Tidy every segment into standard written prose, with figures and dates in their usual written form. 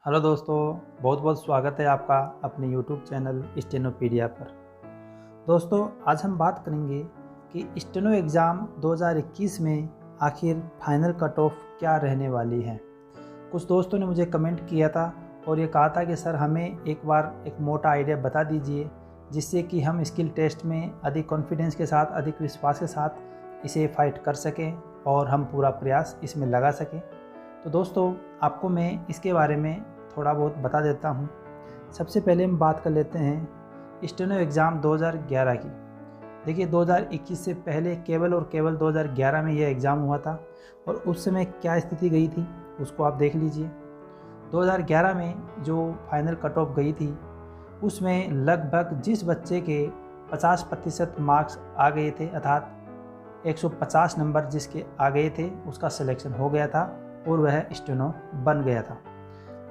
Hello दोस्तों, बहुत बहुत स्वागत है आपका अपने यूट्यूब चैनल स्टेनोपीडिया पर। दोस्तों, आज हम बात करेंगे कि स्टेनो एग्ज़ाम 2021 में आखिर फाइनल कट ऑफ क्या रहने वाली है। कुछ दोस्तों ने मुझे कमेंट किया था और ये कहा था कि सर हमें एक बार एक मोटा आइडिया बता दीजिए जिससे कि हम स्किल टेस्ट में अधिक कॉन्फिडेंस के साथ, अधिक विश्वास के साथ इसे फाइट कर सकें और हम पूरा प्रयास इसमें लगा सकें। तो दोस्तों, आपको मैं इसके बारे में थोड़ा बहुत बता देता हूँ। सबसे पहले हम बात कर लेते हैं स्टेनो एग्ज़ाम 2011 की। देखिए, 2021 से पहले केवल और केवल 2011 में यह एग्ज़ाम हुआ था और उस समय क्या स्थिति गई थी उसको आप देख लीजिए। 2011 में जो फाइनल कट ऑफ गई थी उसमें लगभग जिस बच्चे के 50% मार्क्स आ गए थे, अर्थात 150 नंबर जिसके आ गए थे, उसका सिलेक्शन हो गया था और वह स्टेनो बन गया था।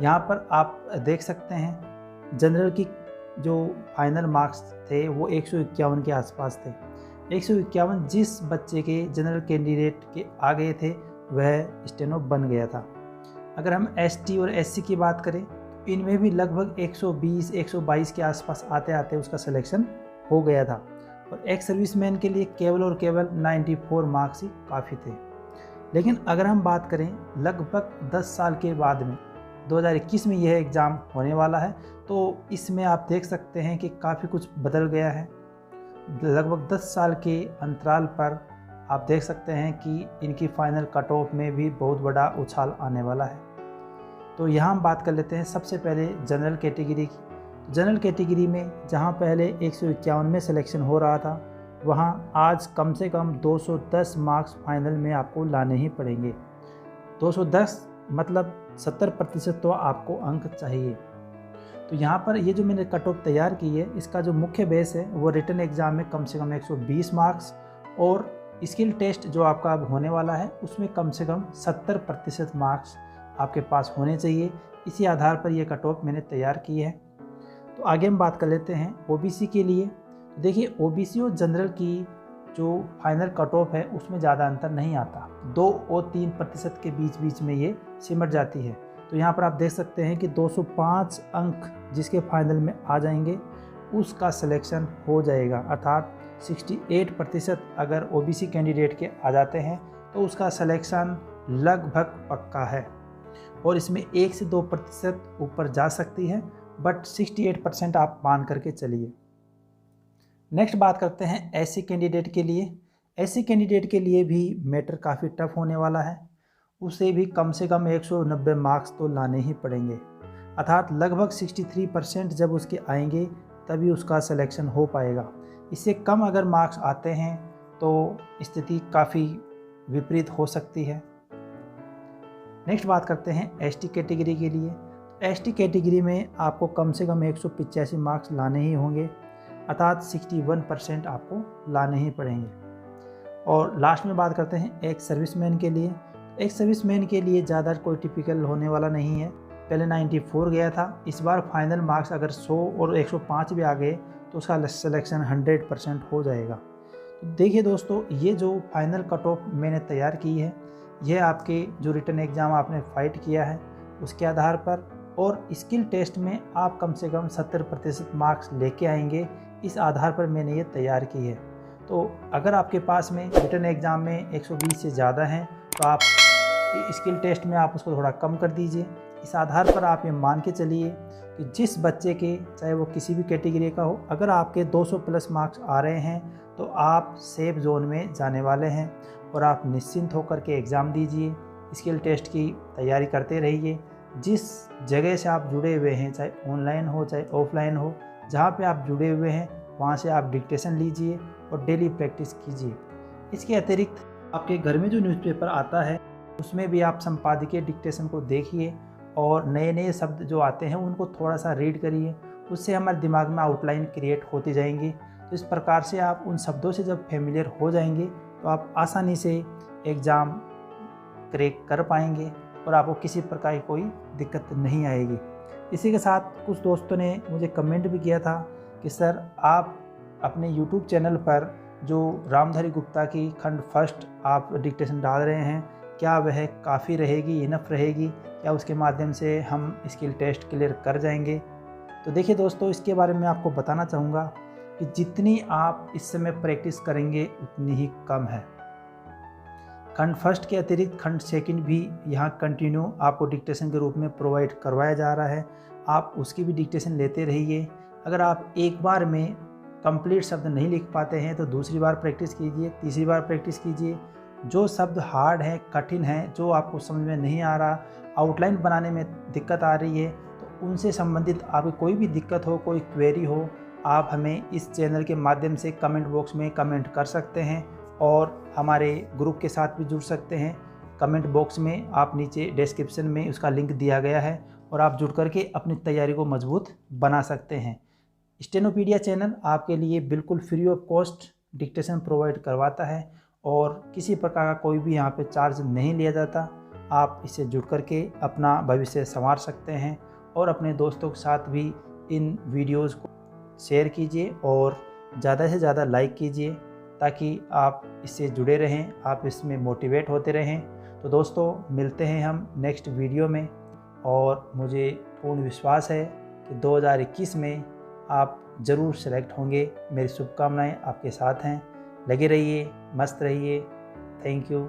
यहाँ पर आप देख सकते हैं जनरल की जो फाइनल मार्क्स थे वो 151 के आसपास थे। 151 जिस बच्चे के जनरल कैंडिडेट के आ गए थे वह स्टेनो बन गया था। अगर हम एसटी और एससी की बात करें तो इनमें भी लगभग 120-122 के आसपास आते आते उसका सिलेक्शन हो गया था और एक सर्विसमैन के लिए केवल और केवल 94 मार्क्स ही काफ़ी थे। लेकिन अगर हम बात करें लगभग 10 साल के बाद में 2021 में यह एग्ज़ाम होने वाला है, तो इसमें आप देख सकते हैं कि काफ़ी कुछ बदल गया है। लगभग 10 साल के अंतराल पर आप देख सकते हैं कि इनकी फाइनल कट ऑफ में भी बहुत बड़ा उछाल आने वाला है। तो यहाँ हम बात कर लेते हैं सबसे पहले जनरल कैटेगरी की। जनरल कैटेगरी में जहाँ पहले 151 में सिलेक्शन हो रहा था, वहाँ आज कम से कम 210 मार्क्स फाइनल में आपको लाने ही पड़ेंगे। 210 मतलब 70% तो आपको अंक चाहिए। तो यहाँ पर ये जो मैंने कट ऑफ तैयार की है, इसका जो मुख्य बेस है वो रिटन एग्ज़ाम में कम से कम 120 मार्क्स और स्किल टेस्ट जो आपका अब होने वाला है उसमें कम से कम 70% मार्क्स आपके पास होने चाहिए। इसी आधार पर यह कट ऑफ मैंने तैयार की है। तो आगे हम बात कर लेते हैं ओबीसी के लिए। देखिए, ओबीसी और जनरल की जो फाइनल कट ऑफ है उसमें ज़्यादा अंतर नहीं आता, 2 और 3% के बीच में ये सिमट जाती है। तो यहाँ पर आप देख सकते हैं कि 205 अंक जिसके फाइनल में आ जाएंगे उसका सिलेक्शन हो जाएगा, अर्थात 68% अगर ओबीसी कैंडिडेट के आ जाते हैं तो उसका सिलेक्शन लगभग पक्का है और इसमें 1 से 2% ऊपर जा सकती है, बट 68% आप मान करके चलिए। नेक्स्ट बात करते हैं एससी कैंडिडेट के लिए। एससी कैंडिडेट के लिए भी मैटर काफ़ी टफ होने वाला है। उसे भी कम से कम 190 मार्क्स तो लाने ही पड़ेंगे, अर्थात लगभग 63% जब उसके आएंगे तभी उसका सिलेक्शन हो पाएगा। इससे कम अगर मार्क्स आते हैं तो स्थिति काफ़ी विपरीत हो सकती है। नेक्स्ट बात करते हैं एसटी कैटेगरी के लिए। एसटी कैटेगरी में आपको कम से कम 185 मार्क्स लाने ही होंगे, अर्थात 61% आपको लाने ही पड़ेंगे। और लास्ट में बात करते हैं एक सर्विसमैन के लिए। एक सर्विसमैन के लिए ज़्यादा कोई टिपिकल होने वाला नहीं है। पहले 94 गया था, इस बार फाइनल मार्क्स अगर 100 और 105 भी आ गए तो उसका सिलेक्शन 100% हो जाएगा। तो देखिए दोस्तों, ये जो फाइनल कट ऑफ मैंने तैयार की है यह आपके जो रिटन एग्ज़ाम आपने फाइट किया है उसके आधार पर, और स्किल टेस्ट में आप कम से कम 70% मार्क्स लेके आएंगे, इस आधार पर मैंने ये तैयार की है। तो अगर आपके पास में रिटन एग्ज़ाम में 120 से ज़्यादा हैं तो आप स्किल टेस्ट में आप उसको थोड़ा कम कर दीजिए। इस आधार पर आप ये मान के चलिए कि जिस बच्चे के, चाहे वो किसी भी कैटेगरी का हो, अगर आपके 200 प्लस मार्क्स आ रहे हैं तो आप सेफ जोन में जाने वाले हैं और आप निश्चिंत होकर के एग्ज़ाम दीजिए, स्किल टेस्ट की तैयारी करते रहिए। जिस जगह से आप जुड़े हुए हैं, चाहे ऑनलाइन हो चाहे ऑफलाइन हो, जहाँ पे आप जुड़े हुए हैं वहाँ से आप डिक्टेशन लीजिए और डेली प्रैक्टिस कीजिए। इसके अतिरिक्त आपके घर में जो न्यूज़पेपर आता है उसमें भी आप संपादकीय डिक्टेशन को देखिए और नए नए शब्द जो आते हैं उनको थोड़ा सा रीड करिए, उससे हमारे दिमाग में आउटलाइन क्रिएट होती जाएंगी। तो इस प्रकार से आप उन शब्दों से जब फेमिलियर हो जाएंगे तो आप आसानी से एग्ज़ाम क्रैक कर पाएंगे और आपको किसी प्रकार की कोई दिक्कत नहीं आएगी। इसी के साथ कुछ दोस्तों ने मुझे कमेंट भी किया था कि सर आप अपने YouTube चैनल पर जो रामधारी गुप्ता की खंड फर्स्ट आप डिक्टेशन डाल रहे हैं, क्या वह काफ़ी रहेगी, इनफ रहेगी, या उसके माध्यम से हम स्किल टेस्ट क्लियर कर जाएंगे। तो देखिए दोस्तों, इसके बारे में आपको बताना चाहूँगा कि जितनी आप इस समय प्रैक्टिस करेंगे उतनी ही कम है। खंड फर्स्ट के अतिरिक्त खंड सेकंड भी यहाँ कंटिन्यू आपको डिक्टेशन के रूप में प्रोवाइड करवाया जा रहा है। आप उसकी भी डिक्टेशन लेते रहिए। अगर आप एक बार में कंप्लीट शब्द नहीं लिख पाते हैं तो दूसरी बार प्रैक्टिस कीजिए, तीसरी बार प्रैक्टिस कीजिए। जो शब्द हार्ड है, कठिन है, जो आपको समझ में नहीं आ रहा, आउटलाइन बनाने में दिक्कत आ रही है, तो उनसे संबंधित आपको कोई भी दिक्कत हो, कोई क्वेरी हो, आप हमें इस चैनल के माध्यम से कमेंट बॉक्स में कमेंट कर सकते हैं और हमारे ग्रुप के साथ भी जुड़ सकते हैं। कमेंट बॉक्स में आप नीचे डिस्क्रिप्शन में उसका लिंक दिया गया है और आप जुड़ करके अपनी तैयारी को मजबूत बना सकते हैं। स्टेनोपीडिया चैनल आपके लिए बिल्कुल free of cost dictation provide करवाता है और किसी प्रकार का कोई भी यहाँ पे चार्ज नहीं लिया जाता। आप इससे जुड़ करके अपना भविष्य संवार सकते हैं और अपने दोस्तों के साथ भी इन वीडियोज़ को शेयर कीजिए और ज़्यादा से ज़्यादा लाइक कीजिए ताकि आप इससे जुड़े रहें, आप इसमें मोटिवेट होते रहें। तो दोस्तों, मिलते हैं हम नेक्स्ट वीडियो में और मुझे पूर्ण विश्वास है कि 2021 में आप ज़रूर सेलेक्ट होंगे। मेरी शुभकामनाएं आपके साथ हैं। लगे रहिए, मस्त रहिए। Thank you.